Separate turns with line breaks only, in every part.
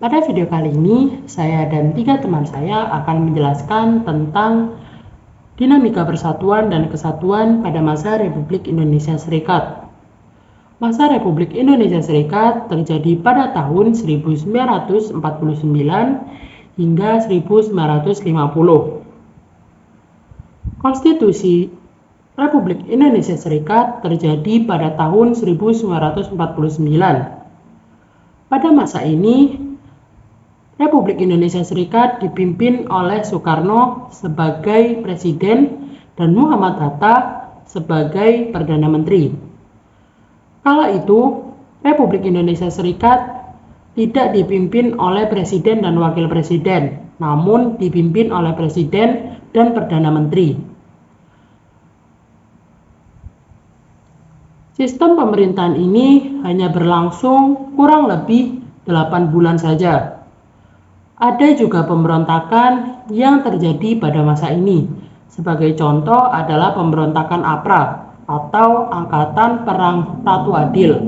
Pada video kali ini, saya dan 3 teman saya akan menjelaskan tentang dinamika persatuan dan kesatuan pada masa Republik Indonesia Serikat. Masa Republik Indonesia Serikat terjadi pada tahun 1949 hingga 1950. Konstitusi Republik Indonesia Serikat terjadi pada tahun 1949. Pada masa ini, Republik Indonesia Serikat dipimpin oleh Soekarno sebagai Presiden dan Muhammad Hatta sebagai Perdana Menteri. Kala itu, Republik Indonesia Serikat tidak dipimpin oleh Presiden dan Wakil Presiden, namun dipimpin oleh Presiden dan Perdana Menteri. Sistem pemerintahan ini hanya berlangsung kurang lebih 8 bulan saja. Ada juga pemberontakan yang terjadi pada masa ini. Sebagai contoh adalah pemberontakan APRA atau Angkatan Perang Ratu Adil.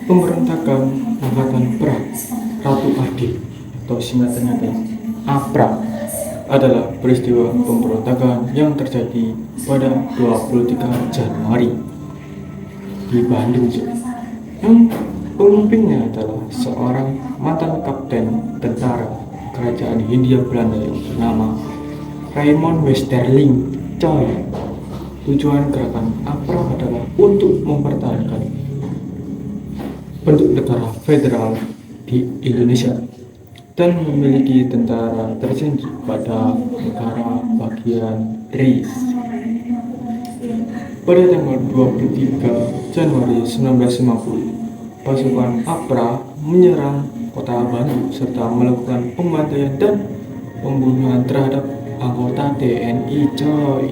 Pemberontakan Angkatan Perang Ratu Adil atau singkatannya APRA adalah peristiwa pemberontakan yang terjadi pada 23 Januari di Bandung, yang pemimpinnya adalah seorang mantan kapten tentara Kerajaan Hindia Belanda yang bernama Raymond Westerling Coy. Tujuan gerakan APRA adalah untuk mempertahankan bentuk negara federal di Indonesia dan memiliki tentara tersendiri pada negara bagian RIS. Pada tanggal 23 Januari 1950, pasukan APRA menyerang kota Bandung serta melakukan pembantaian dan pembunuhan terhadap anggota TNI coy.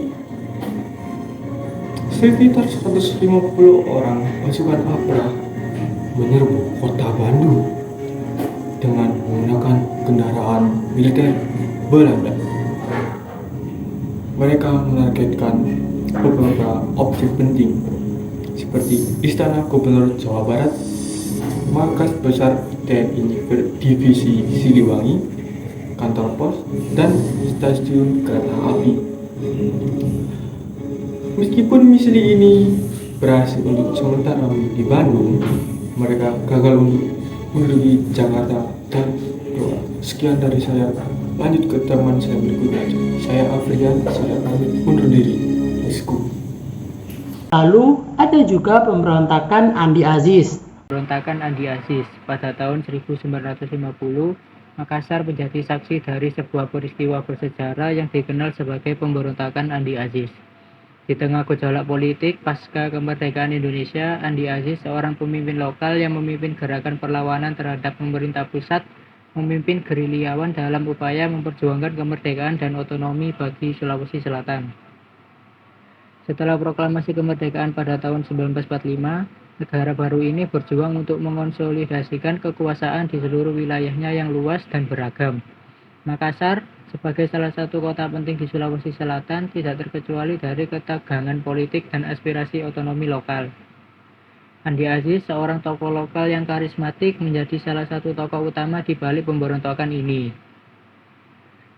Sekitar 150 orang pasukan APRA menyerbu kota Bandung dengan menggunakan kendaraan militer Belanda. Mereka menargetkan beberapa objek penting seperti Istana Gubernur Jawa Barat, Markas Besar TNI Divisi Siliwangi, kantor pos, dan stasiun kereta api. Meskipun misi ini berhasil untuk sementara di Bandung, mereka gagal untuk menduduki Jakarta dan keluar. Sekian dari saya, lanjut ke teman saya berikutnya. Saya Afrian, saya pamit undur diri. Let's go.
Lalu ada juga pemberontakan Andi Aziz.
Pemberontakan Andi Aziz pada tahun 1950, Makassar menjadi saksi dari sebuah peristiwa bersejarah yang dikenal sebagai pemberontakan Andi Aziz. Di tengah gejolak politik pasca kemerdekaan Indonesia, Andi Aziz, seorang pemimpin lokal yang memimpin gerakan perlawanan terhadap pemerintah pusat, memimpin gerilyawan dalam upaya memperjuangkan kemerdekaan dan otonomi bagi Sulawesi Selatan. Setelah proklamasi kemerdekaan pada tahun 1945, negara baru ini berjuang untuk mengonsolidasikan kekuasaan di seluruh wilayahnya yang luas dan beragam. Makassar, sebagai salah satu kota penting di Sulawesi Selatan, tidak terkecuali dari ketegangan politik dan aspirasi otonomi lokal. Andi Aziz, seorang tokoh lokal yang karismatik, menjadi salah satu tokoh utama di balik pemberontakan ini.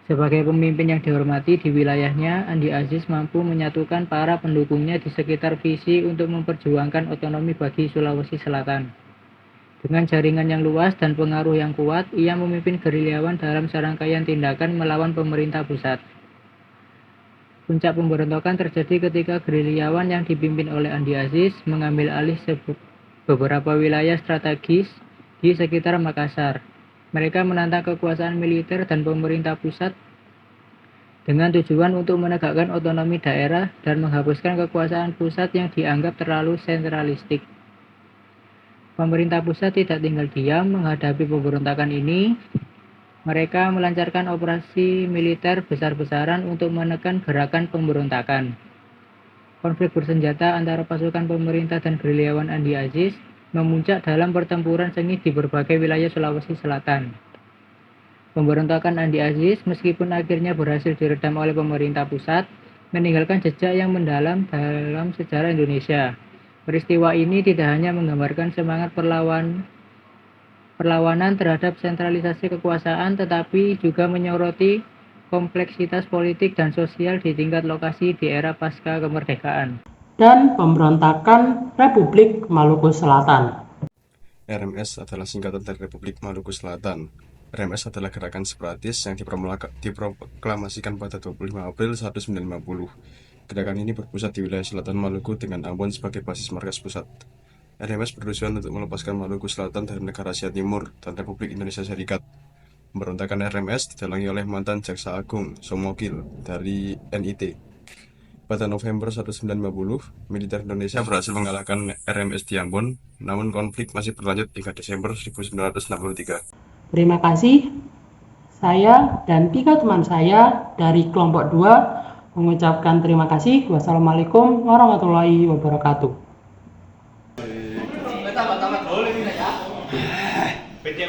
Sebagai pemimpin yang dihormati di wilayahnya, Andi Aziz mampu menyatukan para pendukungnya di sekitar visi untuk memperjuangkan otonomi bagi Sulawesi Selatan. Dengan jaringan yang luas dan pengaruh yang kuat, ia memimpin gerilyawan dalam serangkaian tindakan melawan pemerintah pusat. Puncak pemberontakan terjadi ketika gerilyawan yang dipimpin oleh Andi Aziz mengambil alih beberapa wilayah strategis di sekitar Makassar. Mereka menantang kekuasaan militer dan pemerintah pusat dengan tujuan untuk menegakkan otonomi daerah dan menghapuskan kekuasaan pusat yang dianggap terlalu sentralistik. Pemerintah pusat tidak tinggal diam menghadapi pemberontakan ini. Mereka melancarkan operasi militer besar-besaran untuk menekan gerakan pemberontakan. Konflik bersenjata antara pasukan pemerintah dan gerilyawan Andi Aziz memuncak dalam pertempuran sengit di berbagai wilayah Sulawesi Selatan. Pemberontakan Andi Aziz, meskipun akhirnya berhasil diredam oleh pemerintah pusat, meninggalkan jejak yang mendalam dalam sejarah Indonesia. Peristiwa ini tidak hanya menggambarkan semangat perlawanan perlawanan terhadap sentralisasi kekuasaan, tetapi juga menyoroti kompleksitas politik dan sosial di tingkat lokasi di era pasca kemerdekaan.
Dan pemberontakan Republik Maluku Selatan.
RMS adalah singkatan dari Republik Maluku Selatan. RMS adalah gerakan separatis yang diproklamasikan pada 25 April 1950. Gerakan ini berpusat di wilayah selatan Maluku dengan Ambon sebagai basis markas pusat. RMS bertujuan untuk melepaskan Maluku Selatan dari negara Asia Timur dan Republik Indonesia Serikat. Pemberontakan RMS didalangi oleh mantan Jaksa Agung Somogil dari NIT. Pada November 1950, militer Indonesia berhasil mengalahkan RMS di Ambon, namun konflik masih berlanjut hingga Desember 1963.
Terima kasih. Saya dan 3 teman saya dari kelompok 2 mengucapkan terima kasih. Wassalamualaikum warahmatullahi wabarakatuh.
PT